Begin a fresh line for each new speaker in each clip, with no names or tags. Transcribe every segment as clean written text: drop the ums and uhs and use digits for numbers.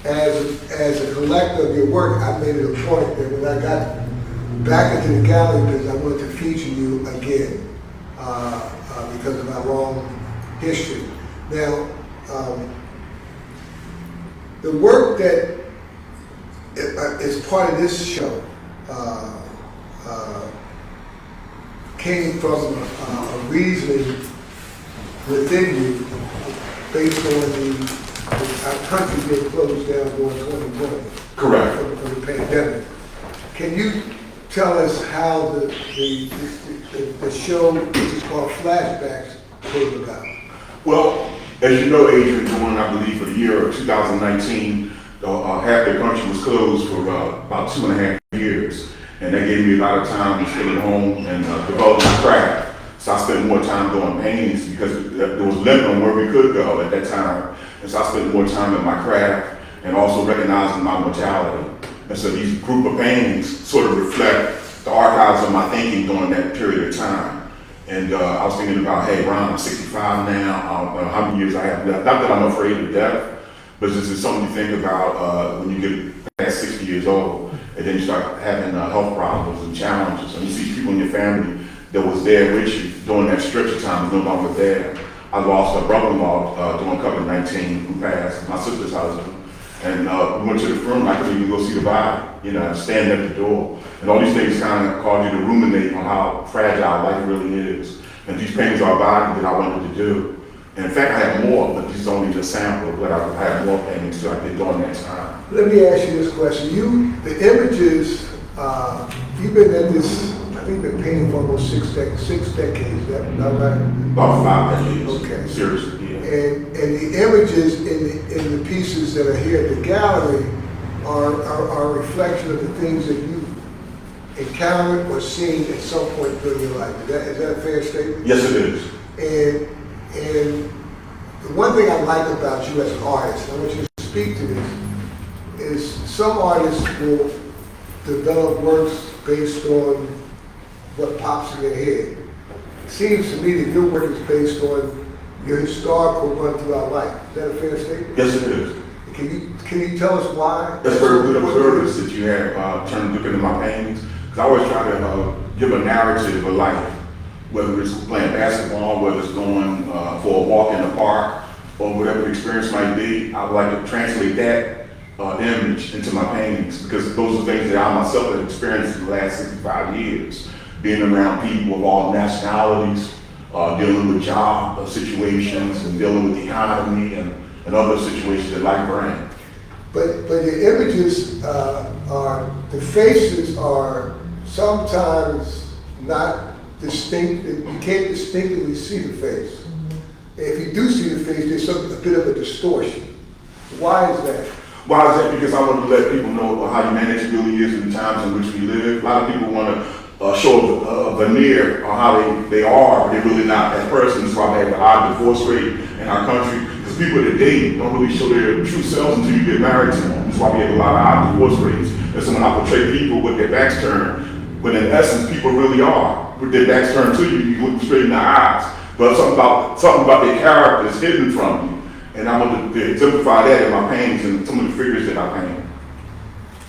as a collector of your work, I made it a point that when I got back into the gallery because I wanted to feature you again because of our long history. Now, the work that is part of this show came from a reasoning within you based on our country being closed down during 2020.
Correct.
For the pandemic. Can you tell us how the show, which is called Flashbacks, came about?
Well, as you know, Adrian, during, I believe, for the year of 2019, half the country was closed for about 2.5 years. And that gave me a lot of time to stay at home and develop my craft. So I spent more time doing paintings because there was a limit on where we could go at that time. And so I spent more time in my craft and also recognizing my mortality. And so these group of paintings sort of reflect the archives of my thinking during that period of time. And I was thinking about, hey, Ron, I'm 65 now. I don't know how many years I have left. Not that I'm afraid of death, but this is something to think about when you get past 60 years old. And then you start having health problems and challenges. And you see people in your family that was there with you during that stretch of time is no longer there. I lost a brother-in-law during COVID-19 who passed, my sister's husband. And we went to the funeral, I couldn't even go see the body, stand at the door. And all these things kind of cause you to ruminate on how fragile life really is. And these paintings are a body that I wanted to do. And in fact, I have more, but this is only a sample, but I have more paintings that I did during that time.
Let me ask you this question. The images, you've been at this, I think you've been painting for almost 6 decades, is that right?
About 5 decades.
Okay.
Seriously, yeah.
And the images in the pieces that are here at the gallery are a reflection of the things that you encountered or seen at some point during your life. Is that a fair statement?
Yes, it is.
And the one thing I like about you as an artist, and I want you to speak to this, is some artists will develop works based on what pops in their head. It seems to me that your work is based on your historical run throughout life. Is that a fair statement?
Yes, it is.
Can you tell us why?
That's very good observance that you have trying to look into my paintings. Because I always try to give a narrative of life, whether it's playing basketball, whether it's going for a walk in the park, or whatever the experience might be. I would like to translate that image into my paintings because those are things that I myself have experienced in the last 65 years. Being around people of all nationalities, dealing with job situations and dealing with the economy and other situations that life brings.
But your images the faces are sometimes not distinct. You can't distinctly see the face. If you do see the face, there's a bit of a distortion. Why is that?
Why is that? Because I want to let people know how humanity really is in the times in which we live. A lot of people want to show a veneer on how they are, but they're really not that person. That's why we have a high divorce rate in our country. Because people today don't really show their true selves until you get married to them. That's why we have a lot of high divorce rates. And so when I portray people with their backs turned, when in essence people really are, with their backs turned to you, you look straight in the eyes. But something about their character is hidden from you. And I want to exemplify that in my paintings and some of the figures that I paint.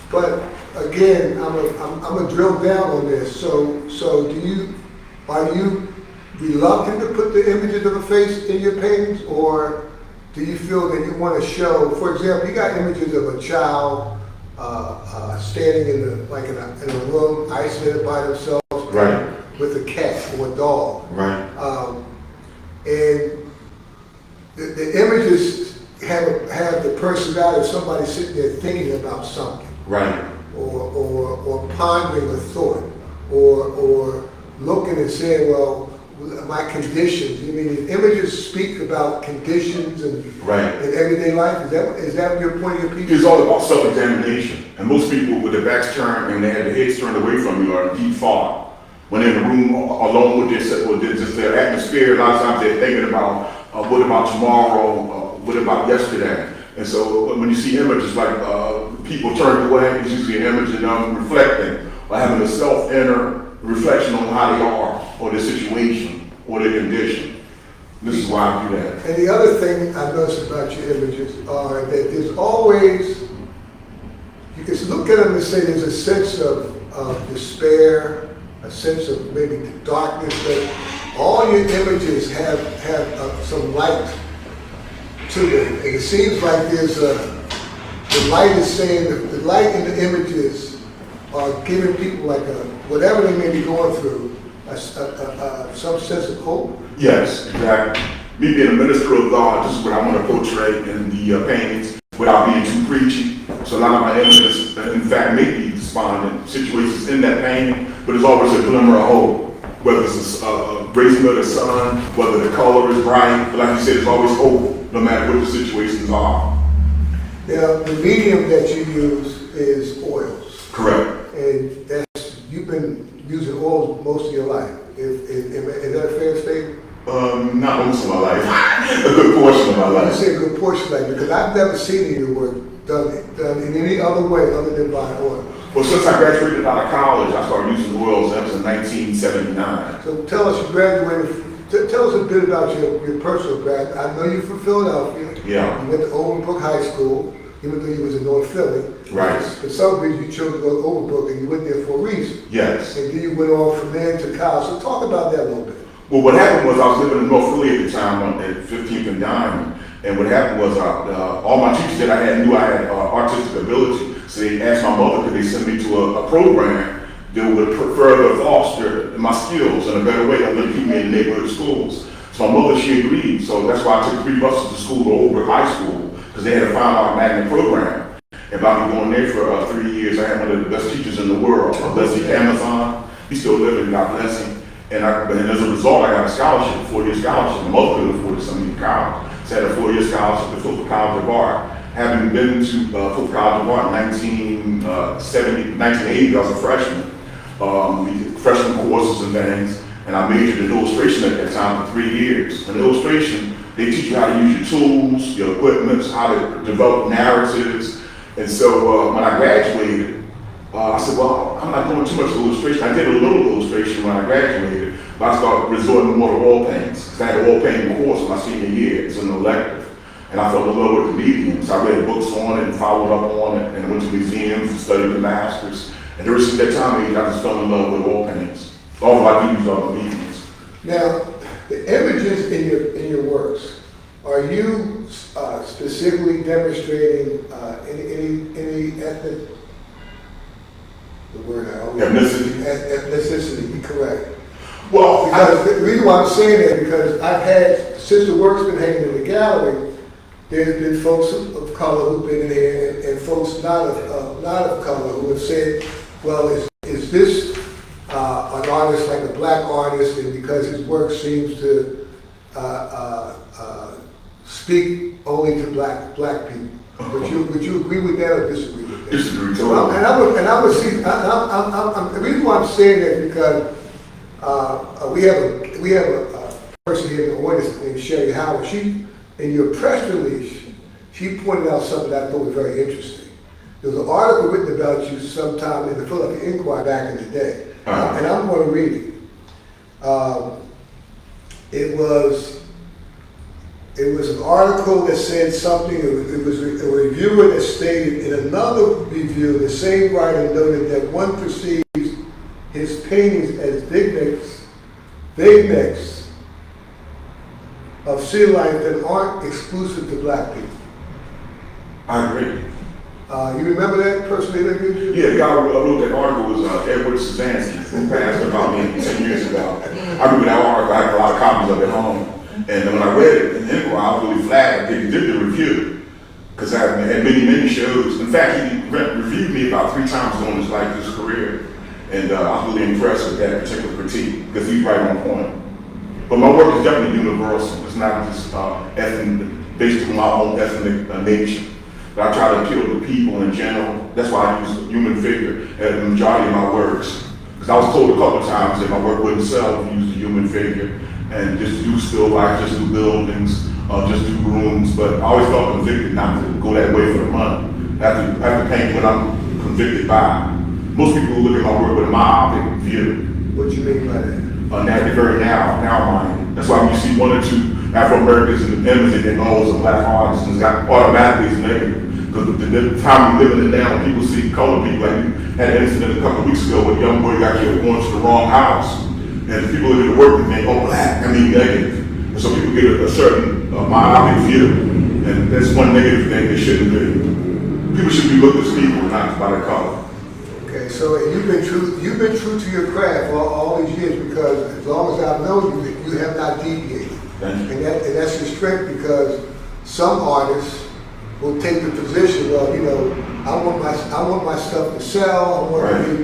But again, I'm gonna drill down on this. So are you reluctant to put the images of a face in your paintings, or do you feel that you want to show? For example, you got images of a child standing in a room, isolated by themselves,
right,
with a cat or a dog,
right,
and the images have the personality of somebody sitting there thinking about something,
right,
or pondering a thought, or looking and saying, well, my conditions. You mean the images speak about conditions and
right,
in everyday life? Is that your point of your piece?
It's all about self-examination. And most people with their backs turned and they have their heads turned away from you are in deep thought. When they're in the room alone with just their atmosphere, a lot of times they're thinking about what about tomorrow, what about yesterday. And so when you see images like people turned away, it's usually an image of them reflecting or having a self-inner reflection on how they are or their situation or their condition. This is why I do that.
And the other thing I noticed about your images are that there's always at them and say there's a sense of despair, a sense of maybe darkness, that all your images have some light to them. And it seems like there's the light is saying, the light in the images are giving people like whatever they may be going through, some sense of hope.
Yes, exactly. Me being a minister of God, this is what I want to portray in the paintings without being too preachy. So a lot of my images, in fact, may be despondent situations in that painting, but there's always a glimmer of hope. Whether it's a raising of the sun, whether the color is bright, but like you said, there's always hope, no matter what the situations are.
Now, the medium that you use is oils.
Correct.
And you've been using oils most of your life. Is that a fair statement?
Not most of my life. A good portion of my life.
I say a good portion of life because I've never seen any of your work done in any other way other than by oil.
Well, since I graduated out of college, I started using oils. That was in 1979.
So tell us, you graduated. Tell us a bit about your personal background. I know you're from Philadelphia.
Yeah.
You went to Overbrook High School, even though you was in North Philly.
Right.
For some reason, you chose to go to Overbrook, and you went there for a reason.
Yes.
And then you went on from there to college. So talk about that a little bit.
Well, what happened was I was living in North Philly at the time at 15th and Diamond. And what happened was all my teachers that I had knew I had artistic ability. So they asked my mother, could they send me to a program that would further foster my skills in a better way other than keep me in neighborhood schools. So my mother, she agreed. So that's why I took 3 buses to school to Overbrook High School, because they had a fine art magnet program. And by me going there for 3 years, I had one of the best teachers in the world, Leslie Amazon. He's still living, God bless him. And as a result, I got a scholarship, a 4-year scholarship. My mother could afford to send me to college. So I had a 4-year scholarship to Fulton College of Art. Having been to Fulton College of Art in 1980, I was a freshman. We did freshman courses and things, and I majored in illustration at that time for 3 years. In illustration, they teach you how to use your tools, your equipment, how to develop narratives. And so when I graduated, I said, well, I'm not doing too much illustration. I did a little illustration when I graduated, but I started resorting more to oil paintings. Because I had an oil painting course my senior year. It's an elective. And I fell in love with the medium. So I read books on it and followed up on it and went to museums and studied the masters. And ever since that time, I just fell in love with oil paintings. All I do is all the mediums.
Now, the images in your works, are you specifically demonstrating any ethnic? The word I always ethnicity, be correct.
Well,
because the reason why I'm saying that because I've had, since the work's been hanging in the gallery, there's been folks of color who've been in here and folks not of color who have said, well, is this an artist like a black artist, and because his work seems to speak only to black people. Would you agree with that or disagree with that?
Disagree.
So the reason why I'm saying that is because we have a person here in the audience named Sherry Howard. She, in your press release, she pointed out something that I thought was very interesting. There was an article written about you sometime in the Philadelphia Inquirer back in the day, and I'm going to read it. It was an article that said something. It was a reviewer that stated in another review, the same writer noted that one perceives his paintings as vignettes of city life that aren't exclusive to black people.
I agree.
You remember that person that interviewed you?
Yeah, the guy who wrote that article was Edward Suzansky, who passed about me 10 years ago. I remember that article. I had a lot of copies of it at home. And when I read it in the Inquirer, I was really flattered that he did the review. Because I had many shows. In fact, he reviewed me about 3 times during his career. And I was really impressed with that particular critique, because he's right on point. But my work is definitely universal. It's not just based on my own ethnic nature. But I try to appeal to people in general. That's why I use the human figure as the majority of my works. Because I was told a couple of times that my work wouldn't sell if you use the human figure and just do still life, just do buildings, just do rooms. But I always felt convicted not to go that way for the money. I have to paint what I'm convicted by. Most people look at my work with a myopic view.
What do you mean by that?
Very narrow-minded. That's why when you see 1 or 2 Afro-Americans in the images, they know it's a black artist, and it's got automatically it's negative. Because the time we're living in now, people see colored people, like you had an incident a couple of weeks ago where a young boy got killed going to the wrong house. And people look at the work and think, oh, black, I mean negative. And so people get a certain myopic view. And that's one negative thing they shouldn't do. People should be looked at as people, not by their color.
Okay, so you've been true to your craft all these years, because as long as I've known you, you have not deviated.
Thank you.
And that's your strength, because some artists will take the position, well, you know, I want my stuff to sell, I want to be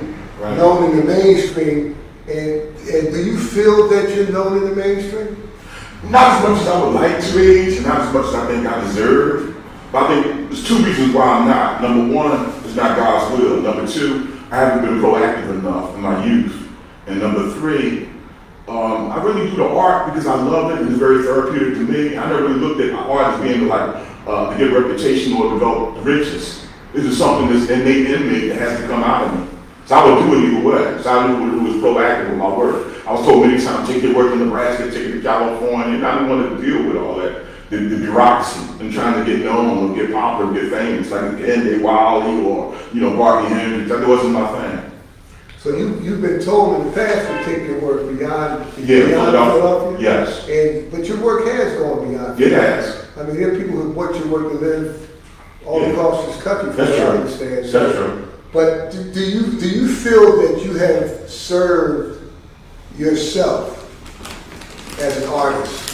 known in the mainstream. And do you feel that you're known in the mainstream?
Not as much as I would like to be, and not as much as I think I deserve. But I think there's two reasons why I'm not. Number one, it's not God's will. Number two, I haven't been proactive enough in my youth. And number three, I really do the art because I love it and it's very therapeutic to me. I never really looked at art as being like to get a reputation or develop riches. This is something that's innate in me that has to come out of me. So I would do it either way. So I was proactive with my work. I was told many times, take your work in Nebraska, take it to California, and I didn't want to deal with all that. The bureaucracy and trying to get known or get popular, get famous, like N.A. Wiley or, you know, Barkley Hendricks. That wasn't my thing.
So you've been told in the past to take your work beyond
Philadelphia? Yes.
But your work has gone beyond.
It has.
I mean, there are people who want your work to live all across this country, from what I understand.
That's true.
But do you feel that you have served yourself as an artist?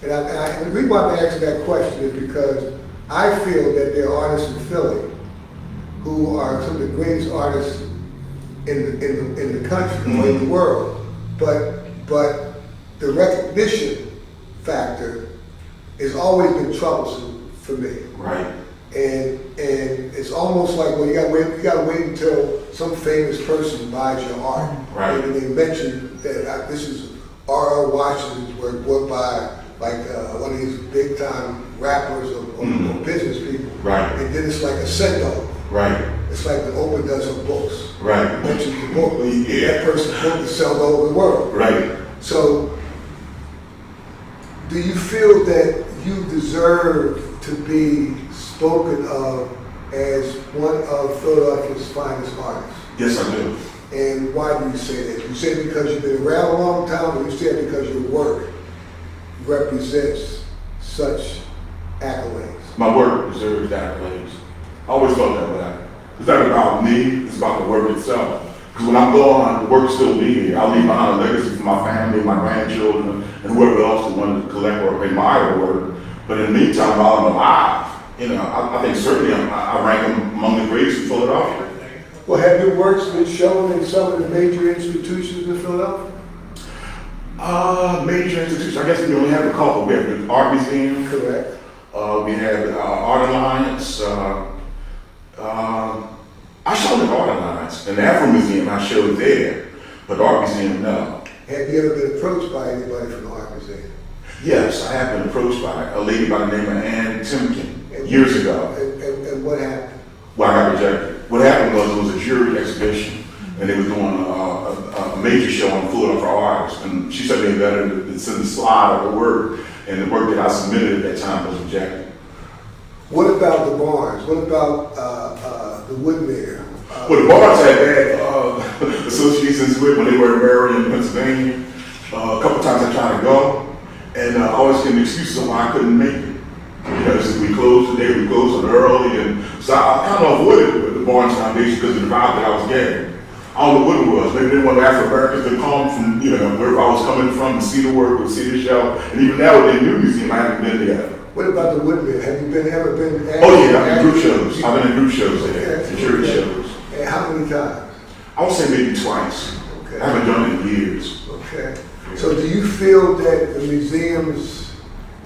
And the reason why I'm asking that question is because I feel that there are artists in Philly who are some of the greatest artists in the country or in the world, but the recognition factor has always been troublesome for me.
Right.
And it's almost like, well, you gotta wait until some famous person buys your art.
Right.
And they mention that this is R.L. Washington's work, bought by one of these big time rappers or business people.
Right.
And then it's like a send-off.
Right.
It's like when Oprah does her books.
Right.
Mentions the book.
Yeah.
That person's book is sold all over the world.
Right.
So, do you feel that you deserve to be spoken of as one of Philadelphia's finest artists?
Yes, I do.
And why do you say that? You say it because you've been around a long time, or you say it because your work represents such accolades?
My work deserves accolades. I always felt that way. It's not about me, it's about the work itself. Because when I'm gone, the work still be here. I'll leave behind a legacy for my family, my grandchildren, and whoever else who wanted to collect or admire the work. But in the meantime, while I'm alive, you know, I think certainly I rank among the greatest in Philadelphia.
Well, have your works been shown in some of the major institutions in Philadelphia?
Major institutions, I guess we only have a couple. We have the Art Museum.
Correct.
We have Art Alliance. I showed at Art Alliance. And the Afro Museum, I showed there. But the Art Museum, no.
Have you ever been approached by anybody from the Art Museum?
Yes, I have been approached by a lady by the name of Ann Timken years ago.
And what happened?
Well, I got rejected. What happened was it was a jury exhibition, and they were doing a major show on Philadelphia artists, and she said they better to send a slide of the work, and the work that I submitted at that time was rejected.
What about the Barnes? What about the Woodmere?
Well, the Barnes had bad associations with when they were in Marion, Pennsylvania. A couple times I tried to go, and I always get an excuse of why I couldn't make it. Because we closed today, we closed it early, and so I kind of avoided the Barnes Foundation because of the vibe that I was getting. I don't know what it was. Maybe they didn't want Afro-Americans to come from, you know, wherever I was coming from and see the work or see the show. And even now with the new museum, I haven't been there.
What about the Woodmere? Have you ever been?
Oh yeah, I've been in group shows. I've been in group shows there, security shows.
And how many times?
I would say maybe twice.
Okay.
I haven't done it in years.
Okay. So do you feel that the museums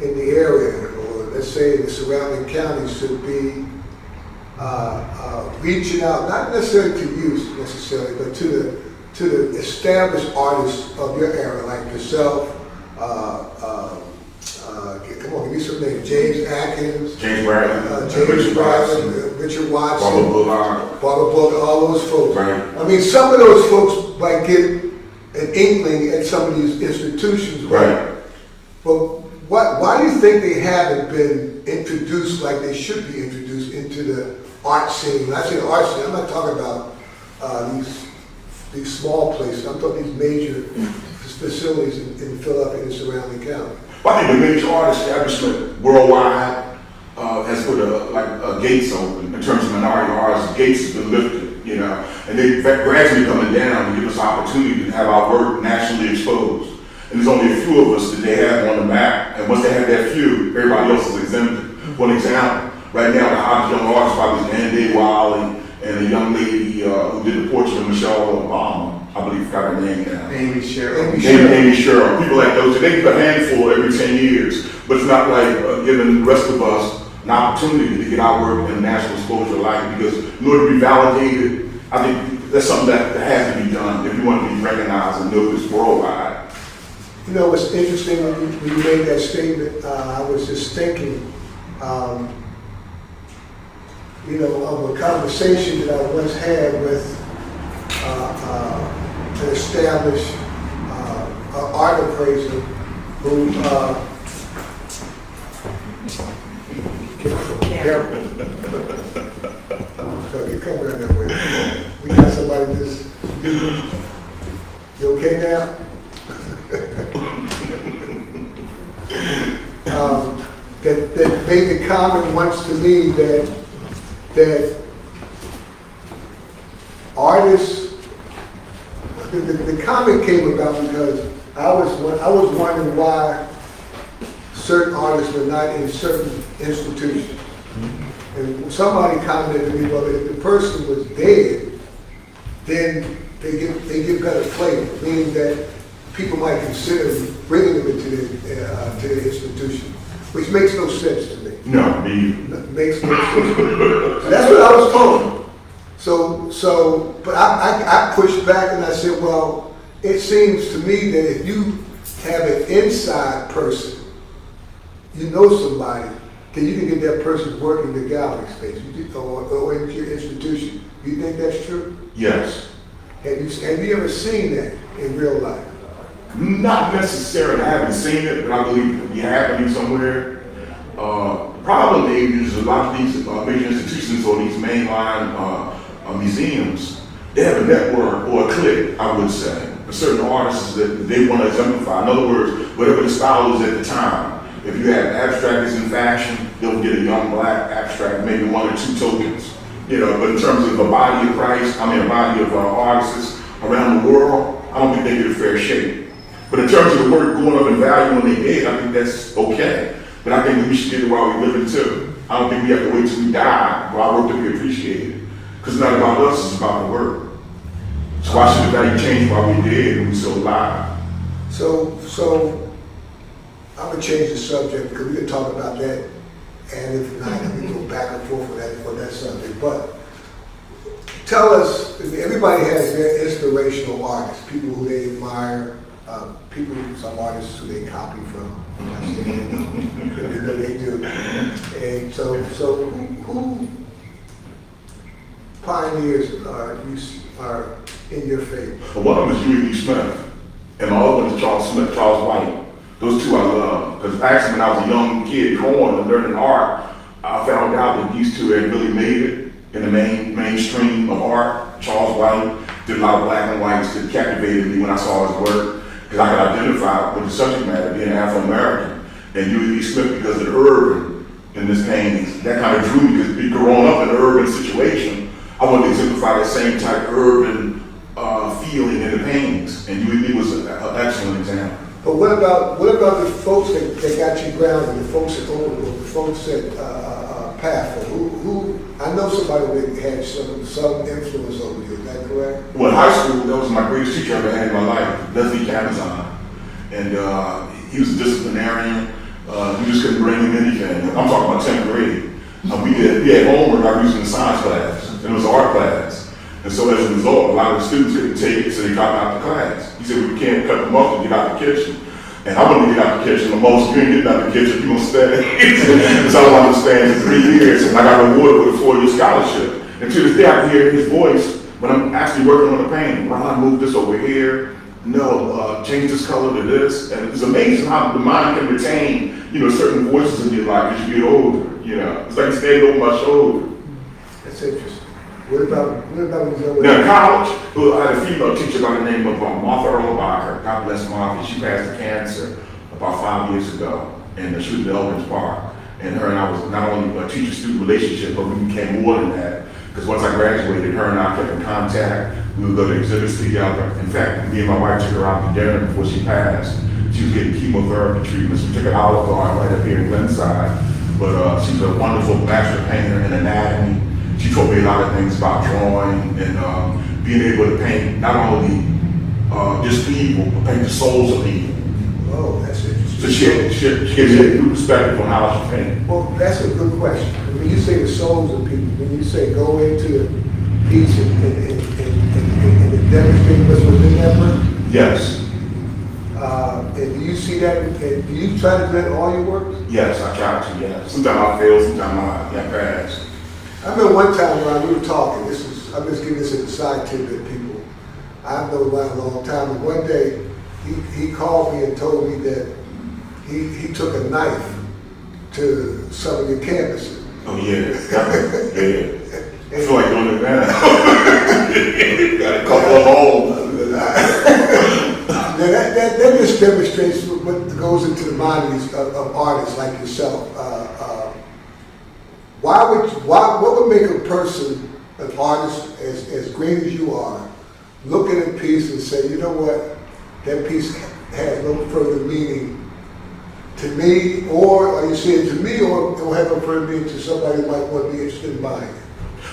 in the area, or let's say the surrounding counties, should be reaching out, not necessarily to you necessarily, but to the established artists of your era, like yourself? Come on, give me some names. James Atkins,
James Bradley,
Richard Watson,
Barbara Bullard,
all those folks.
Right.
I mean, some of those folks might get an inkling at some of these institutions,
right?
But why do you think they haven't been introduced like they should be introduced into the art scene? When I say the art scene, I'm not talking about these small places. I'm talking these major facilities in Philadelphia and surrounding county.
Well, I think the major art establishment worldwide has put gates open in terms of minority artists. Gates has been lifted, you know, and they gradually coming down to give us opportunity to have our work nationally exposed. And there's only a few of us that they have on the map, and once they have that few, everybody else is exempted. For example, right now the hottest young artist probably is Andy Wiley and a young lady who did the portrait of Michelle Obama. I believe I got her name now.
Amy Sherrill.
Amy Sherrill. People like those, they give a handful every 10 years, but it's not like giving the rest of us an opportunity to get our work in national exposure like, because in order to be validated, I think that's something that has to be done if you want to be recognized and noticed worldwide.
You know, what's interesting when you made that statement, I was just thinking, you know, of a conversation that I once had with an established art appraiser who so you come around that way. We got somebody just, you okay now? That made the comment once to me that artists, the comment came about because I was wondering why certain artists were not in certain institutions. And somebody commented to me, well, if the person was dead, then they get better flavor, meaning that people might consider bringing them into the institution, which makes no sense to me.
No, me
Makes no sense to me. So that's what I was told. But I pushed back and I said, well, it seems to me that if you have an inside person, you know somebody, then you can get that person working the gallery space or in your institution. You think that's true?
Yes.
Have you ever seen that in real life?
Not necessarily. I haven't seen it, but I believe it be happening somewhere. The problem is a lot of these major institutions or these mainline museums, they have a network or a clique, I would say, of certain artists that they want to exemplify. In other words, whatever the style is at the time. If you have abstractists in fashion, they'll get a young black abstract, maybe one or two tokens. You know, but in terms of a body of Christ, a body of artists around the world, I don't think they get a fair shake. But in terms of the work going up in value when they did, I think that's okay. But I think we should get it while we're living too. I don't think we have to wait till we die for our work to be appreciated. Because it's not about us, it's about the work. So why should the value change while we did and we still alive?
So I'm gonna change the subject because we can talk about that, and if not, we can go back and forth on that subject. But tell us, everybody has their inspirational artists, people who they admire, some artists who they copy from. I'm not saying they do. And so who pioneers are in your favor?
Well, one of them is Huey Smith, and my other one is Charles White. Those two I love, because actually when I was a young kid growing and learning art, I found out that these two had really made it in the mainstream of art. Charles White did a lot of black and whites that captivated me when I saw his work, because I could identify with the subject matter, being Afro-American, and Huey Smith because of the urban in his paintings. That kind of drew me, because growing up in an urban situation, I wanted to exemplify that same type of urban feeling in the paintings, and Huey was an excellent example.
But what about the folks that got you grounded, the folks that Path? Who I know somebody that had some influence over you. Is that correct?
Well, in high school, that was my greatest teacher I ever had in my life, Leslie Cabazon, and he was a disciplinarian. You just couldn't bring him anything. I'm talking about 10th grade. We had homework I was using in science class, and it was an art class. And so as a result, a lot of the students couldn't take it, so they dropped out the class. He said, we can't cut them off to get out the kitchen. And I wanted to get out the kitchen, but most you ain't getting out the kitchen, you're gonna stay. So I wanted to stay for 3 years, and I got rewarded with a 4-year scholarship. And to this day, I can hear his voice when I'm actually working on the painting. Why don't I move this over here? no, change this color to this. And it's amazing how the mind can retain, certain voices in your life as you get older. It's like standing over my shoulder.
That's interesting. What about when you
Now, in college, I had a female teacher by the name of Martha Erlenbacher. God bless Martha. She passed of cancer about 5 years ago, and she was in Elkins Park. And her and I was not only a teacher-student relationship, but we became more than that. Because once I graduated, her and I kept in contact. We would go to exhibits together. In fact, me and my wife took her out to dinner before she passed. She was getting chemotherapy treatments. We took her Olive Garden right up here in Glenside. But she's a wonderful master painter in anatomy. She taught me a lot of things about drawing and being able to paint not only just people, but paint the souls of people.
Oh, that's interesting.
So she gives me a new perspective on how she paint.
Well, that's a good question. When you say the souls of people, when you say go into the piece and demonstrate what's within that work,
Yes.
And do you see that, and do you try to do that in all your work?
Yes, I try to, yes. Sometimes I fail, sometimes I pass.
I remember one time when we were talking, I'm just giving this as a side tidbit, people. I've known Ryan a long time, and one day he called me and told me that he took a knife to some of your canvases.
Oh, yeah. Yeah. I feel like doing it now. Got a couple of holes.
Now that just demonstrates what goes into the mind of artists like yourself. What would make a person, an artist as great as you are, look at a piece and say, you know what, that piece has no further meaning to me, or you say it to me, or it will have no further meaning to somebody who might want to be interested in buying it?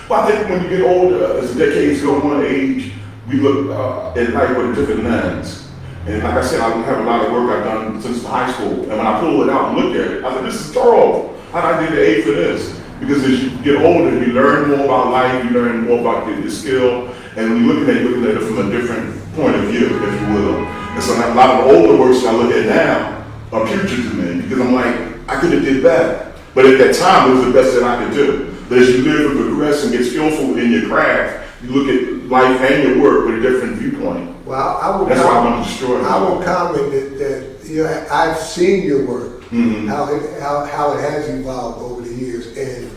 Well, I think when you get older, as decades go on age, we look at life with a different lens. And like I said, I have a lot of work I've done since high school. And when I pull it out and look at it, I said, this is thorough. How did I do the A for this? Because as you get older, you learn more about life, you learn more about your skill. And when you're looking at it from a different point of view, if you will. And so a lot of the older works that I look at now are putrid to me because I'm like, I could have did better. But at that time, it was the best that I could do. But as you live and progress and get skillful in your craft, you look at life and your work with a different viewpoint.
Well,
That's why I want to destroy it.
I will comment that I've seen your work, how it has evolved over the years, and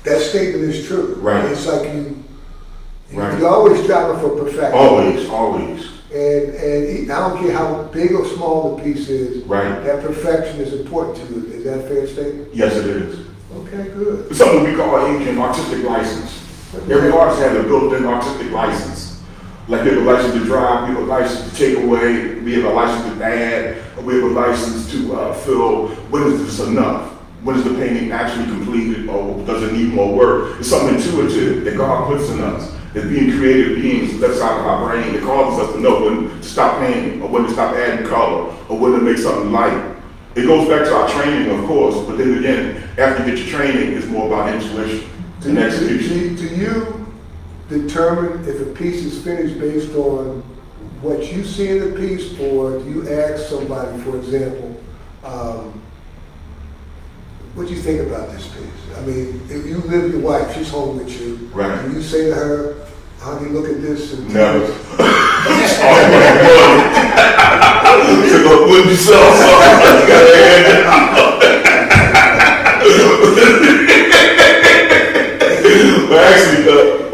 that statement is true.
Right.
It's like you're always striving for perfection.
Always.
And I don't care how big or small the piece is.
Right.
That perfection is important to you. Is that a fair statement?
Yes, it is.
Okay, good.
It's something we call an artistic license. Every artist has a built-in artistic license. Like we have a license to drive, we have a license to take away, we have a license to add, we have a license to fill. When is this enough? When is the painting actually completed, or does it need more work? It's something intuitive that God puts in us. As being creative beings left side of our brain, it causes us to know when to stop painting, or when to stop adding color, or when to make something light. It goes back to our training, of course, but then again, after you get your training, it's more about intuition and execution.
Do you determine if a piece is finished based on what you see in the piece, or do you ask somebody, for example, what do you think about this piece? I mean, if you live with your wife, she's home with you,
Right.
and you say to her, honey, look at this, and
Never. When you sell Well, actually,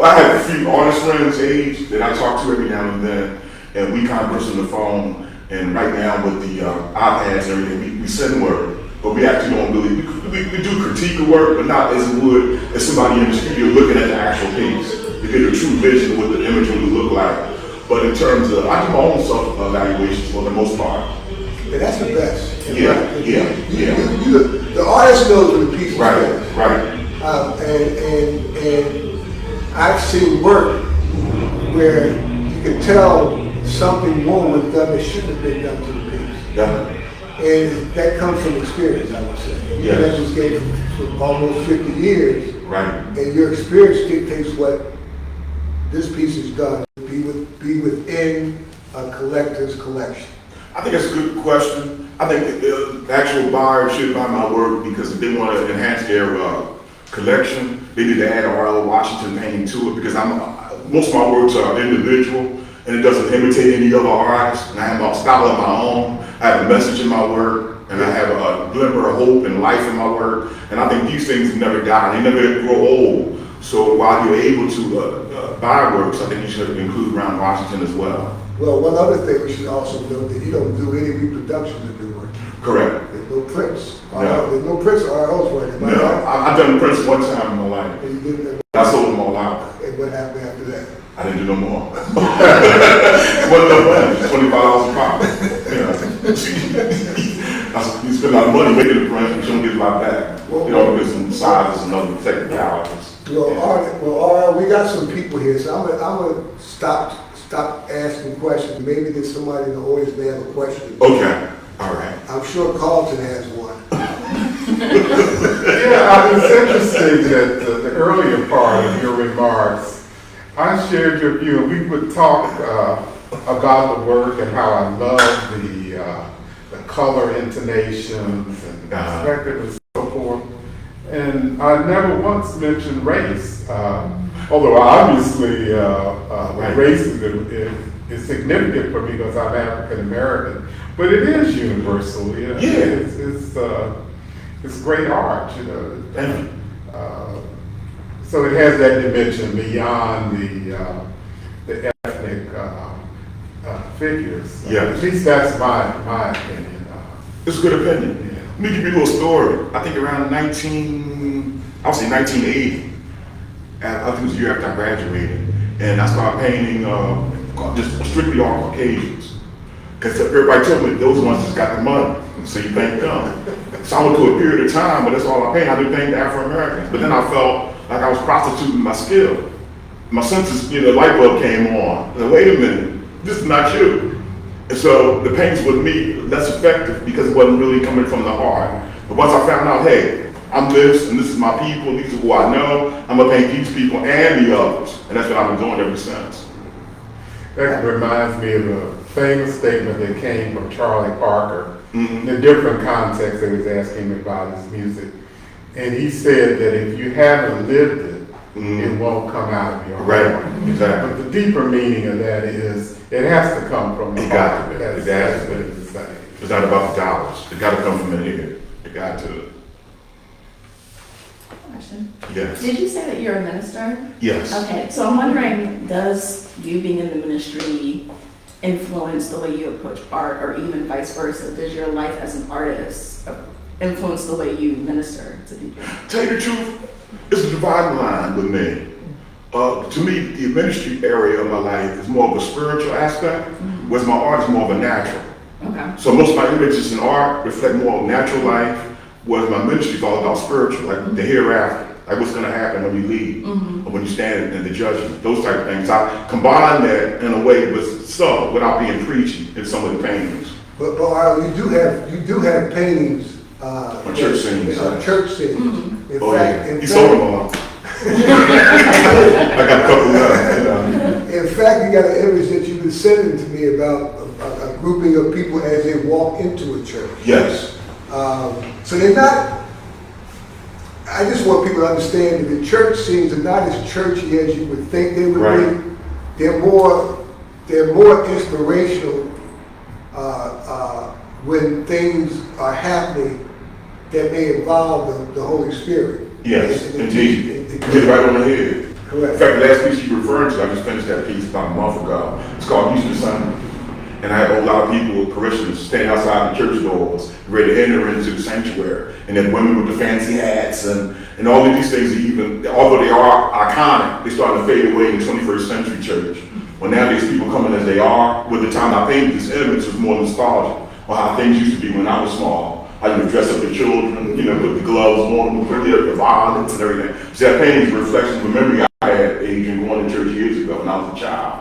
I have a few artist friends age that I talk to every now and then, and we converse on the phone. And right now, with the iPads and everything, we send word, but we actually don't really. We do critique of work, but not as it would as somebody in the studio looking at the actual piece to get a true vision of what the image would look like. But in terms of, I do my own self-evaluations for the most part.
Yeah, that's the best.
Yeah.
The artist knows when the piece is finished.
Right.
And I've seen work where you can tell something more was done that shouldn't have been done to the piece.
Yeah.
And that comes from experience, I would say.
Yes.
That just gave for almost 50 years.
Right.
And your experience dictates what this piece is done. Be within a collector's collection.
I think that's a good question. I think the actual buyer should buy my work because if they want to enhance their collection, they need to add a R.L. Washington painting to it because most of my works are individual and it doesn't imitate any other artist. And I have a style of my own. I have a message in my work, and I have a glimmer of hope and life in my work. And I think these things never die, they never grow old. So while you're able to buy works, I think you should include around Washington as well.
Well, one other thing we should also note that you don't do any reproductions of your work.
Correct.
There's no prints.
No.
There's no prints of RL's work. Am I
No,
right?
I've done prints one time in my life.
And you did
I sold them all out.
and what happened after that?
I didn't do no more. It wasn't no money, $25 a pop. You spend a lot of money making a print, but you don't get a lot back. You know, there's some sizes and other technicalities.
Well, we got some people here, so I'm gonna stop asking questions. Maybe there's somebody in the audience may have a question.
Okay, all right.
I'm sure Carlton has one.
Yeah, it's interesting that the earlier part of your remarks, I shared your view, and we would talk about the work and how I love the color intonations and perspective and so forth. And I never once mentioned race, although obviously race is significant for me because I'm African American, but it is universal. Yeah. It's great art, you know. So it has that dimension beyond the ethnic figures.
Yeah.
At least that's my opinion.
It's a good opinion.
Yeah.
Let me give you a little story. I think around 1980, I think it was the year after I graduated, and I started painting just strictly all Caucasians. Because everybody told me those ones just got the money, so you paint them. So I went through a period of time, but that's all I painted. I didn't paint the Afro-Americans. But then I felt like I was prostituting my skill. My senses, the light bulb came on. I said, wait a minute, this is not you. And so the paintings with me less effective because it wasn't really coming from the heart. But once I found out, hey, I'm this, and this is my people, these are who I know, I'm gonna paint these people and the others. And that's what I've been doing ever since.
That reminds me of a famous statement that came from Charlie Parker
Mm-hmm.
in a different context that was asking him about his music. And he said that if you haven't lived it, it won't come out of your heart.
Right, exactly.
But the deeper meaning of that is it has to come from the
It
heart.
got to.
That's
It has
what
to.
it's saying.
It's not about the dollars. It got to come from in here. It got to.
Question.
Yes.
Did you say that you're a minister?
Yes.
Okay, so I'm wondering, does you being in the ministry influence the way you approach art, or even vice versa? Does your life as an artist influence the way you minister to people?
Tell you the truth, it's a dividing line with me. To me, the ministry area of my life is more of a spiritual aspect, whereas my art is more of a natural.
Okay.
So most of my images in art reflect more of natural life, whereas my ministry is all about spiritual, like the hereafter, like what's going to happen when you leave, or when you stand in the judgment, those type of things. I combine that in a way with subtle, without being preachy in some of the paintings.
But you do have paintings
On church scenes.
on church scenes. In
Oh
fact,
yeah, he sold them all. I got a couple left.
In fact, you got an image that you've been sending to me about a grouping of people as they walk into a church.
Yes.
So they're not, I just want people to understand that the church scenes are not as churchy as you would think they would
Right.
be. They're more inspirational when things are happening that may involve the Holy Spirit.
Yes,
And-
indeed. You hit it right on the head.
Correct.
In fact, the last piece you referred to, I just finished that piece about a month ago. It's called Easter Sunday. And I had a lot of people, parishioners, standing outside the church doors, ready to enter into the sanctuary. And then women with the fancy hats and all of these things, although they are iconic, they're starting to fade away in the 21st century church. Well, nowadays people coming as they are. With the time I painted these images was more nostalgia, or how things used to be when I was small. How you would dress up the children, put the gloves on, put the violence and everything. So that painting is a reflection of a memory I had, Adrian, going to church years ago when I was a child.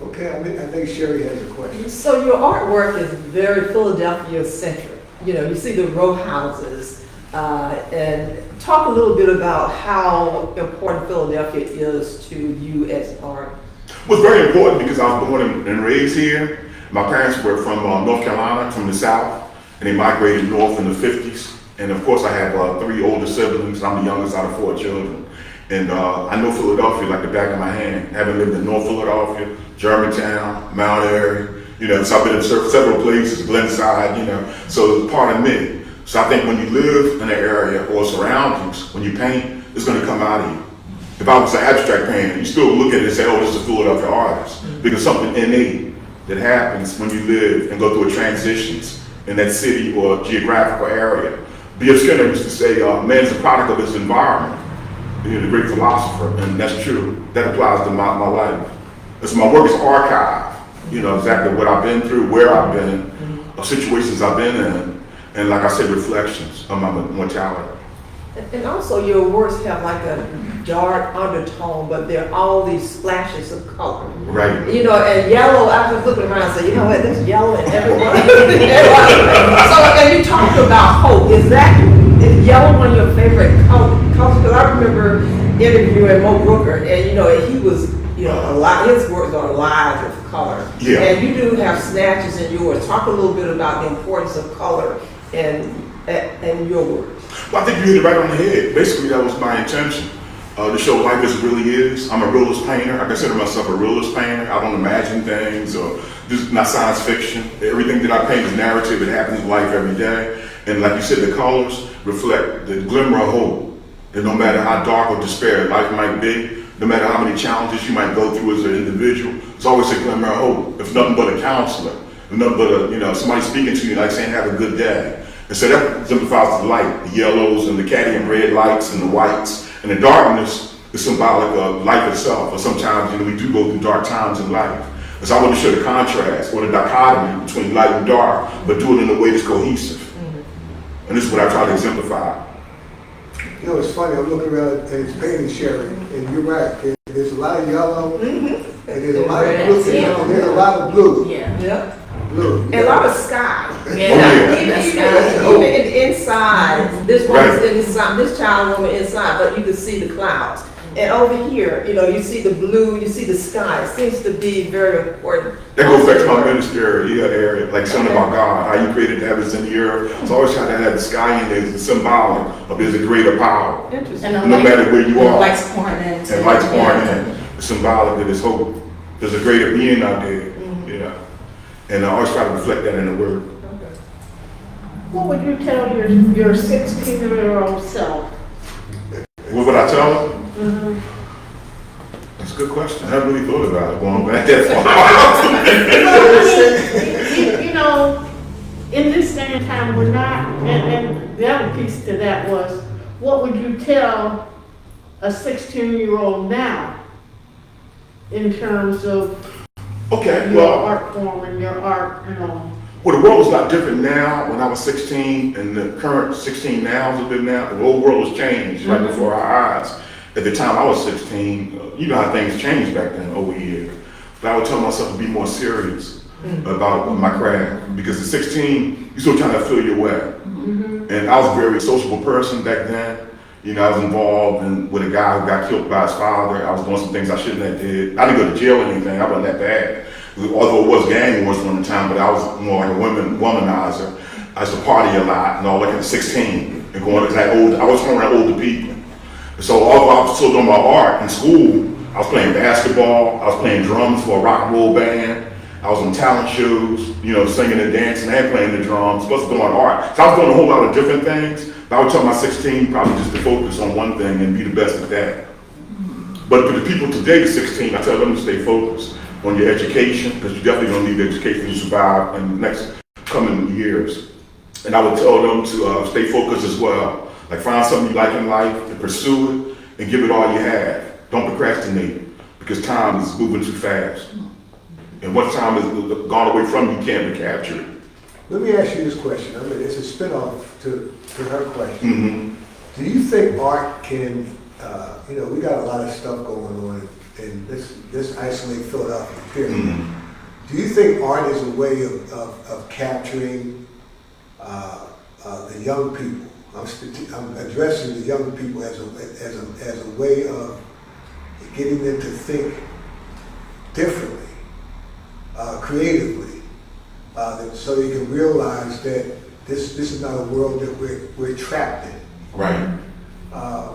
Okay, I think Sherry has a question.
So your artwork is very Philadelphia-centric. You see the row houses, and talk a little bit about how important Philadelphia is to you as an artist.
It was very important because I was born and raised here. My parents were from North Carolina, from the South, and they migrated north in the 50s. And of course I have 3 older siblings. I'm the youngest out of 4 children. And I know Philadelphia like the back of my hand, having lived in North Philadelphia, Germantown, Mount Airy, so I've been in several places, Glenside, so it's part of me. So I think when you live in an area or surroundings, when you paint, it's going to come out of you. If I was an abstract painter, you still look at it and say, oh, this is a Philadelphia artist. Because something innate that happens when you live and go through a transitions in that city or geographical area. B.F. Skinner used to say, man's a product of his environment. The great philosopher, and that's true. That applies to my life. It's my work is archive. Exactly what I've been through, where I've been, of situations I've been in, and like I said, reflections of my mortality.
And also your works have like a dark undertone, but there are all these splashes of color.
Right.
And yellow, I was looking around and said, what, there's yellow in everyone. So, and you talked about hope. Is yellow one of your favorite colors? Because I remember interviewing Mo Brooker, and he was, his works are alive with color.
Yeah.
And you do have snatches in yours. Talk a little bit about the importance of color in your work.
Well, I think you hit it right on the head. Basically, that was my intention. To show life as it really is. I'm a realist painter. I consider myself a realist painter. I don't imagine things or just not science fiction. Everything that I paint is narrative. It happens in life every day. And like you said, the colors reflect the glimmer of hope. That no matter how dark or despair life might be, no matter how many challenges you might go through as an individual, it's always a glimmer of hope. If nothing but a counselor, if nothing but somebody speaking to you like saying, have a good day. And so that exemplifies the light, the yellows and the cadmium red lights and the whites. And the darkness is symbolic of life itself. Or sometimes, we do go through dark times in life. And so I want to show the contrast or the dichotomy between light and dark, but do it in a way that's cohesive. Mm-hmm. And this is what I try to exemplify.
It's funny, I'm looking around and it's painting, Sherry, and you're right. There's a lot of yellow, and there's a lot of blue, and there's a lot of blue.
Yeah.
Yep.
Blue.
And a lot of sky.
Yeah.
Even inside, this one's inside, this child woman inside, but you can see the clouds. And over here, you see the blue, you see the sky. It seems to be very important.
That goes back to my ministry area, like son of our God, how you created the heavens and the earth. So I always try to have the sky in there as a symbolic of there's a greater power.
Interesting.
And
No matter where you are.
Lights pouring in.
And lights pouring in. It's symbolic that there's hope. There's a greater being out there. And I always try to reflect that in the word.
What would you tell your 16-year-old self?
What would I tell them?
Mm-hmm.
That's a good question. I haven't really thought about it going back that
far. In this day and time, we're not, and the other piece to that was, what would you tell a 16-year-old now in terms of your art form and your art,
Well, the world is a lot different now. When I was 16 and the current 16 now is a bit now, the whole world has changed right before our eyes. At the time I was 16, you know how things changed back then over years. But I would tell myself to be more serious about my craft, because at 16, you're still trying to feel your way. Mm-hmm. And I was a very sociable person back then. I was involved with a guy who got killed by his father. I was doing some things I shouldn't have did. I didn't go to jail or anything. I wasn't that bad. Although it was gang wars one time, but I was more like a womanizer. I used to party a lot and all that, at 16 and going to I was around older people. So although I was still doing my art in school, I was playing basketball, I was playing drums for a rock and roll band, I was on talent shows, singing and dancing and playing the drums, plus doing art. So I was doing a whole lot of different things. But I would tell my 16 probably just to focus on one thing and be the best at that. But for the people today, the 16, I tell them to stay focused on your education, because you definitely don't need education to survive in the next coming years. And I would tell them to stay focused as well. Like find something you like in life, and pursue it, and give it all you have. Don't procrastinate, because time is moving too fast. And once time is gone away from you, you can't recapture it.
Let me ask you this question. It's a spin-off to her question.
Mm-hmm.
Do you think art can, we got a lot of stuff going on, and let's isolate Philadelphia, period. Mm-hmm. Do you think art is a way of capturing the young people? I'm addressing the young people as a way of getting them to think differently, creatively, so they can realize that this is not a world that we're trapped in.
Right.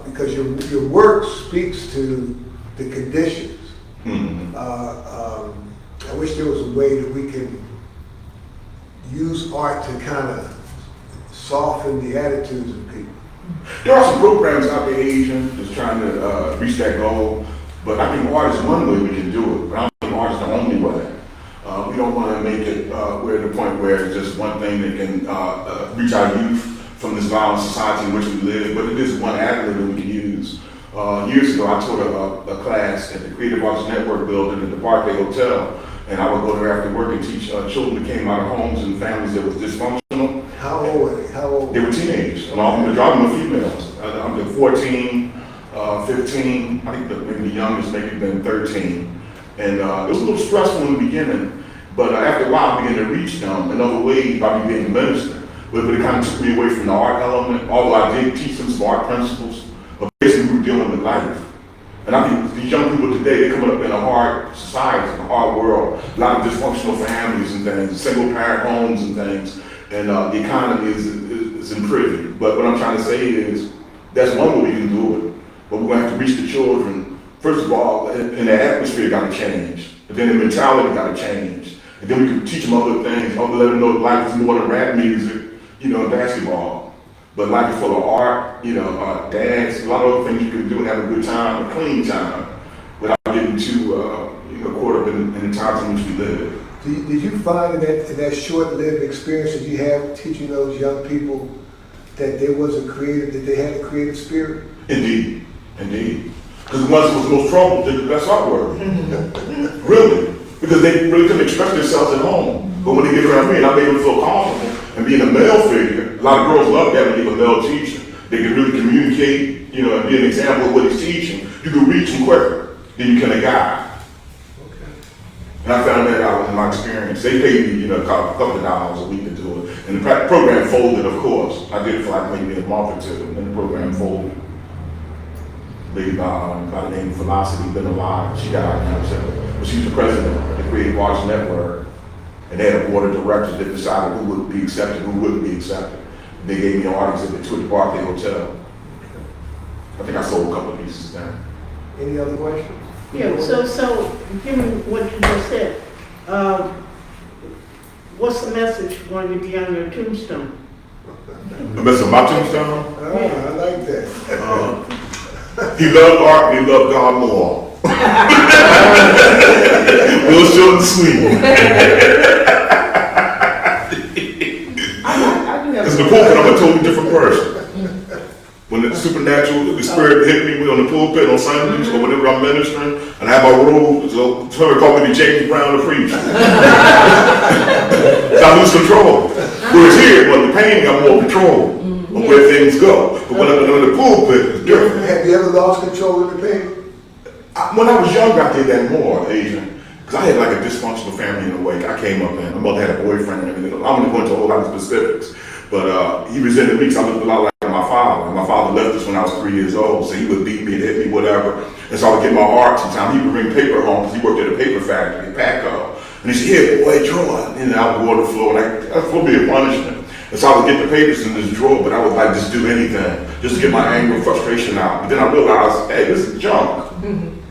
because your work speaks to the conditions.
Mhm.
I wish there was a way that we can use art to kind of soften the attitudes of people.
There are some programs out there, Asian, that's trying to reach that goal, but I think art is one way we can do it, but I don't think art is the only way. We don't want to make it, we're at the point where it's just one thing that can reach our youth from this violent society in which we live, but it is one avenue that we can use. Years ago, I taught a class at the Creative Arts Network building at the Parkway Hotel, and I would go there after work and teach children that came out of homes and families that was dysfunctional.
How old were they? How old?
They were teenagers, and all of them, the majority of them were females. I'm 14, 15, I think maybe the youngest maybe been 13. And it was a little stressful in the beginning, but after a while I began to reach them another way by being a minister. But it kind of took me away from the art element, although I did teach them some art principles, but basically we were dealing with life. And I think these young people today, they're coming up in a hard society, in a hard world, a lot of dysfunctional families and things, single parent homes and things, and the economy is in prison. But what I'm trying to say is, that's one way we can do it, but we're gonna have to reach the children. First of all, and the atmosphere gotta change, and then the mentality gotta change. And then we can teach them other things, let them know life is more than rap music, and basketball. But life is full of art, dance, a lot of other things you can do and have a good time, a clean time, without getting too caught up in the times in which we live.
Did you find in that short-lived experience that you have teaching those young people that there was that they had a creative spirit?
Indeed. Because the ones that was most trouble did the best artwork. Really. Because they really couldn't express themselves at home. But when they get around me and I made them feel comfortable, and being a male figure, a lot of girls love that when you have a male teacher. They can really communicate, and be an example of what he's teaching. You can reach him quicker than you can a guy.
Okay.
And I found that out in my experience. They paid me, a couple of dollars a week to do it. And the program folded, of course. I did it for like maybe a month or two, and the program folded. Lady by the name of Velocity, been alive. She died now, but she was the president of the Creative Arts Network. And they had a board of directors that decided who would be accepted, who wouldn't be accepted. They gave me an art exhibit to the Barclay Hotel. I think I sold a couple of pieces then.
Any other questions?
Yeah, so given what you just said, what's the message going to be on your tombstone?
The message on my tombstone?
Oh, I like that.
He loved art, he loved God more. Real short and sweet. Because in the pulpit, I'm a totally different person. When the supernatural, the spirit hit me on the pulpit on Sundays or whenever I'm ministering, and I have my robe, so somebody called me the James Brown of preaching. So I lose control. Whereas here, when the painting, I'm more control of where things go. But when I'm in the pulpit, it's different.
Have you ever lost control of the painting?
When I was younger, I did that more, Asian. Because I had like a dysfunctional family in a way. I came up in, my mother had a boyfriend and everything. I'm going to go into a whole lot of specifics. But he resented me because I looked a lot like my father. And my father left us when I was 3 years old. So he would beat me and hit me, whatever. And so I would get my art sometimes. He would bring paper home because he worked at a paper factory in Patco. And he said, here, boy, draw. And then I would go on the floor and that's supposed to be a punishment. And so I would get the papers in this drawer, but I would like just do anything, just to get my anger and frustration out. But then I realized, hey, this is junk.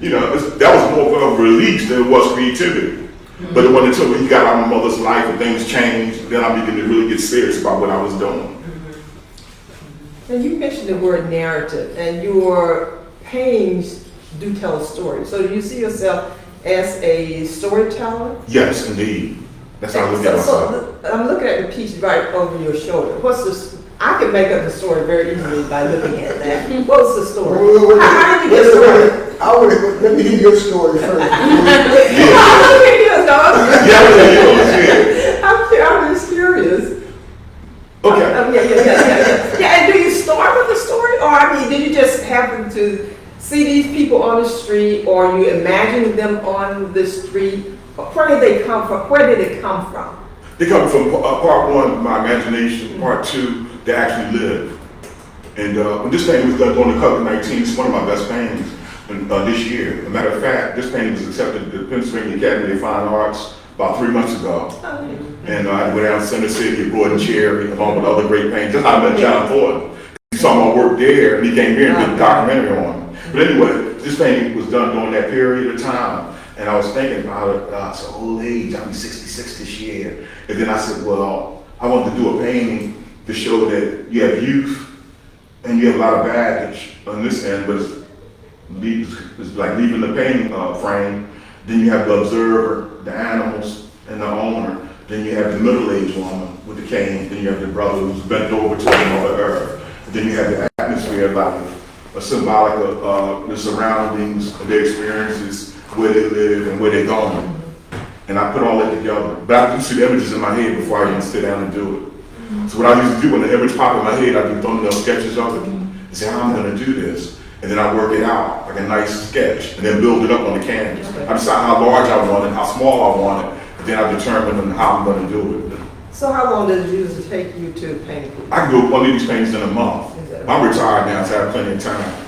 That was more of a release than it was creativity. But it wasn't until we got out of my mother's life and things changed, then I began to really get serious about what I was doing.
And you mentioned the word narrative, and your paintings do tell a story. So do you see yourself as a storyteller?
Yes, indeed. That's how I look at myself.
So I'm looking at the piece right over your shoulder. What's this? I can make up the story very easily by looking at that. What was the story? How did you get started?
Let me hear your story first.
I'm just curious.
Okay.
Yeah, and do you start with the story? Or, did you just happen to see these people on the street, or you imagine them on the street? Where did they come from?
They come from part one, my imagination, part two, they actually live. And when this painting was done on the cover 19, it's one of my best paintings this year. As a matter of fact, this painting was accepted at the Pennsylvania Academy of Fine Arts about 3 months ago. And I went down to Center City, Gordon Cherry, along with other great painters. Just how I met John Ford. He saw my work there, and he came here and did a documentary on me. But anyway, this painting was done during that period of time, and I was thinking about it. It's an old age. I'll be 66 this year, and then I said, well, I wanted to do a painting to show that you have youth and you have a lot of baggage on this end, but it's like leaving the painting frame. Then you have the observer, the animals, and the owner. Then you have the middle-aged woman with the cane. Then you have the brother who's bent over to the mother earth. And then you have the atmosphere, like a symbolic of the surroundings, of their experiences, where they live and where they're going. And I put all that together. But I do see the images in my head before I even sit down and do it. So what I used to do when the image popped in my head, I'd do thumbnail sketches of it and say, how am I going to do this? And then I work it out like a nice sketch and then build it up on the canvas. I decide how large I want it, how small I want it, and then I determine how I'm going to do it.
So how long does it usually take you to paint?
I can do one of these paintings in a month.
Exactly.
I'm retired now, so I have plenty of time.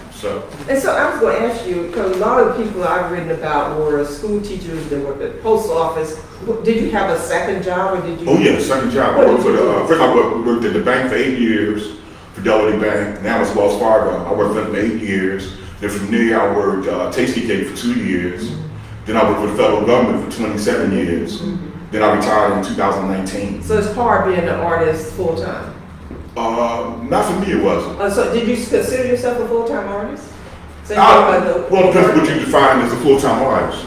And so I was going to ask you, because a lot of the people I've written about were school teachers that worked at the post office. Did you have a second job, or did you?
Oh yeah, second job. I worked for first I worked at the bank for 8 years, Fidelity Bank. Now it's Wells Fargo. I worked for them for 8 years. Then from there I worked Tasty Cake for 2 years. Then I worked for the federal government for 27 years. Then I retired in 2019.
So it's hard being an artist full time.
Not for me, it wasn't.
So did you consider yourself a full-time artist? So
Well, it depends on what you define as a full-time artist.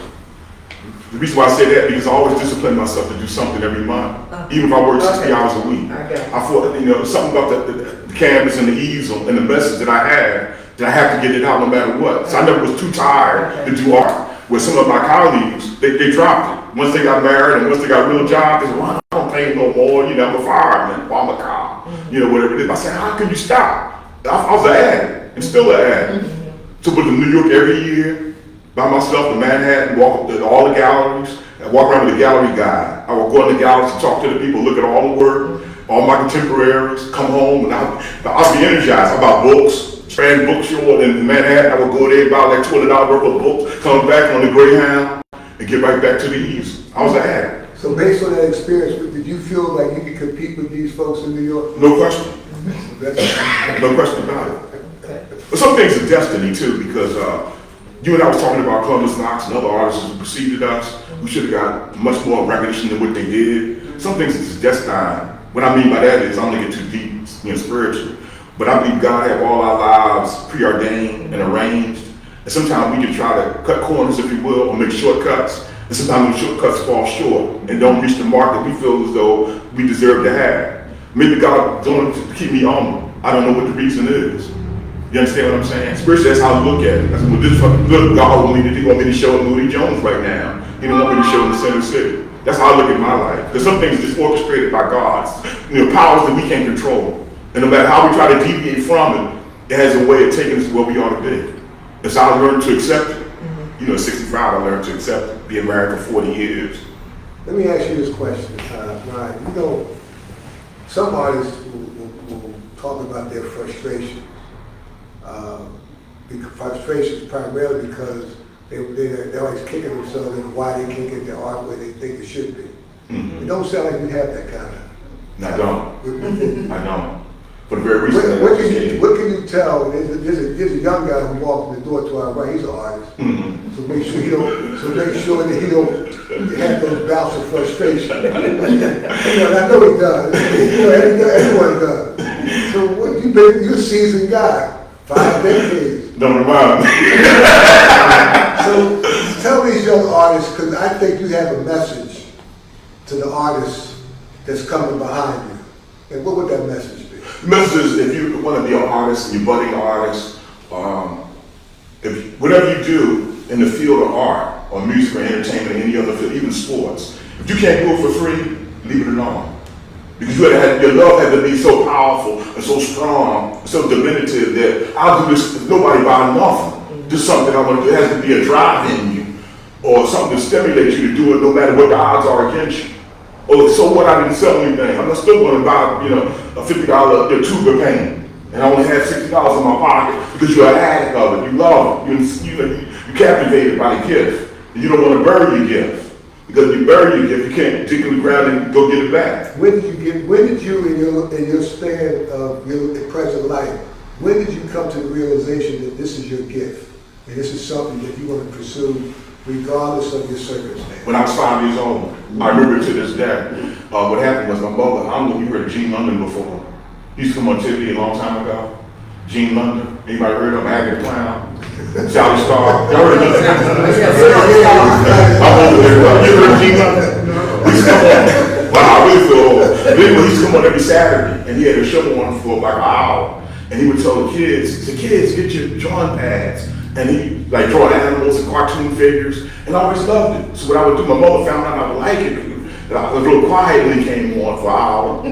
The reason why I say that because I always discipline myself to do something every month, even if I work 60 hours a week. I thought, something about the canvas and the easel and the message that I had, that I have to get it out no matter what. So I never was too tired to do art. Where some of my colleagues, they dropped it. Once they got married and once they got a real job, they said, well, I don't paint no more, I'm a fireman, or I'm a cop, whatever it is. I said, how can you stop? I was an addict, and still an addict. So I went to New York every year, by myself to Manhattan, walk up to all the galleries, and walk around with a gallery guide. I would go in the galleries and talk to the people, look at all the work, all my contemporaries, come home, and I'll be energized about books. Trans bookstore in Manhattan, I would go there, buy like $20 worth of books, come back on the Greyhound, and get right back to the East. I was an addict.
So based on that experience, did you feel like you could compete with these folks in New York?
No question. No question about it. But some things are destiny too, because you and I was talking about Columbus Knox and other artists who preceded us, who should have got much more recognition than what they did. Some things is destined. What I mean by that is, I'm gonna get too deep, spiritual. But I believe God have all our lives preordained and arranged. And sometimes we can try to cut corners, if you will, or make shortcuts. And sometimes the shortcuts fall short and don't reach the mark that we feel as though we deserve to have. Maybe God don't keep me humble. I don't know what the reason is. You understand what I'm saying? Spiritually, that's how I look at it. That's what this good God want me to do. He want me to show in Moody Jones right now. He don't want me to show in the center city. That's how I look at my life. Because some things are just orchestrated by God. Powers that we can't control. And no matter how we try to deviate from it, it has a way of taking us to where we ought to be. And so I learned to accept it. At 65, I learned to accept it, being married for 40 years.
Let me ask you this question, Brian. Some artists will talk about their frustration. Frustrations primarily because they're always kicking themselves in why they can't get their art where they think it should be. It don't sound like you have that kind of.
I don't. I don't. For the very reason
what can you tell? There's a young guy who walks in the door to our right. He's an artist. So make sure that he don't have those bouts of frustration. I know he does. Everyone does. So you're a seasoned guy, 5 decades.
Don't remind me.
So tell these young artists, because I think you have a message to the artists that's coming behind you. And what would that message be?
The message is, if you want to be an artist, you're budding artist, whatever you do in the field of art, or music or entertainment, or any other field, even sports, if you can't do it for free, leave it alone. Because your love had to be so powerful and so strong, and so diminutive that I'll do this if nobody buy nothing. Just something I want to do. It has to be a drive in you, or something to stimulate you to do it no matter what the odds are against you. Oh, so what? I didn't sell anything. I'm still going to buy, a $50 tube of paint, and I only had $60 in my pocket because you're an addict of it. You love it. You're captivated by the gift. And you don't want to bury your gift. Because if you bury your gift, you can't dig in the ground and go get it back.
When did you in your span of your present life when did you come to the realization that this is your gift? And this is something that you want to pursue regardless of your circumstance?
When I was 5 years old, I remember to this day, what happened was my mother, I don't know if you heard of Gene London before. He used to come on TV a long time ago. Gene London, anybody heard of him? Aggie the Clown, Sally Star. Y'all heard of him? I'm over there. You heard of Gene London? He used to come on. Wow, I really feel old. But anyway, he used to come on every Saturday, and he had a show on for like an hour. And he would tell the kids, kids, get your drawing pads. And he like draw animals and cartoon figures, and I always loved it. So what I would do, my mother found out I would like it. And I was a little quiet when he came on for an hour,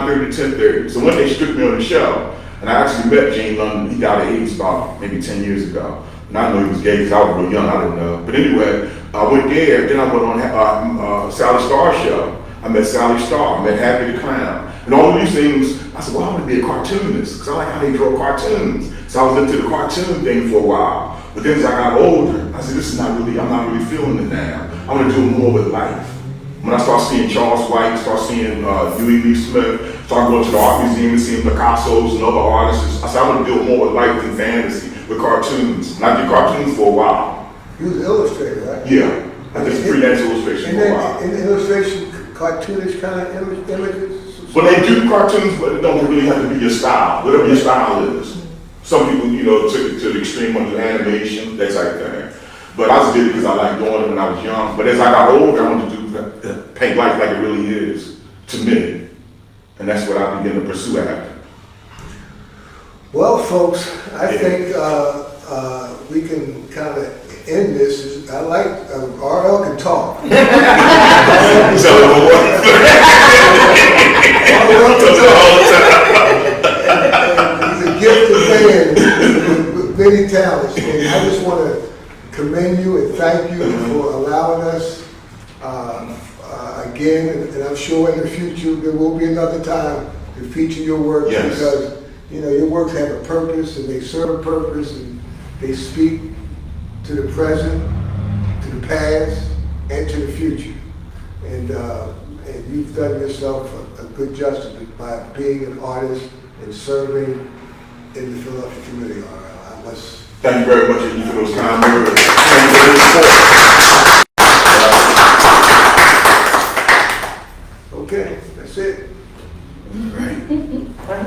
9:30 to 10:30. So one day she took me on the show, and I actually met Gene London. He got AIDS about maybe 10 years ago. And I didn't know he was gay because I was real young, I didn't know. But anyway, I went there, then I went on Sally Star's show. I met Sally Star, I met Happy the Clown. And all of these things, I said, well, I want to be a cartoonist, because I like how they draw cartoons. So I was into the cartoon thing for a while. But then as I got older, I said, I'm not really feeling it now. I want to do more with life. When I started seeing Charles White, start seeing Huey Lee Smith, started going to the art museum and seeing Picasso's and other artists, I said, I want to deal more with life than fantasy, with cartoons. And I did cartoons for a while.
You was an illustrator, right?
Yeah, I did freelance illustration for a while.
In illustration, cartoonish kind of images?
Well, they do cartoons, but it don't really have to be your style, whatever your style is. Some people, took it to the extreme on the animation, that type of thing. But I just did it because I liked doing it when I was young. But as I got older, I wanted to paint life like it really is, to me. And that's what I began to pursue after.
Well, folks, I think we can kind of end this. I like, RL can talk. RL can talk. He's a gifted man with many talents. And I just want to commend you and thank you for allowing us again. And I'm sure in the future there will be another time to feature your work.
Yes.
Because your works have a purpose and they serve a purpose and they speak to the present, to the past, and to the future. And you've done yourself a good justice by being an artist and serving in the Philadelphia community. I must
Thank you very much for those kind words. Thank you for the support.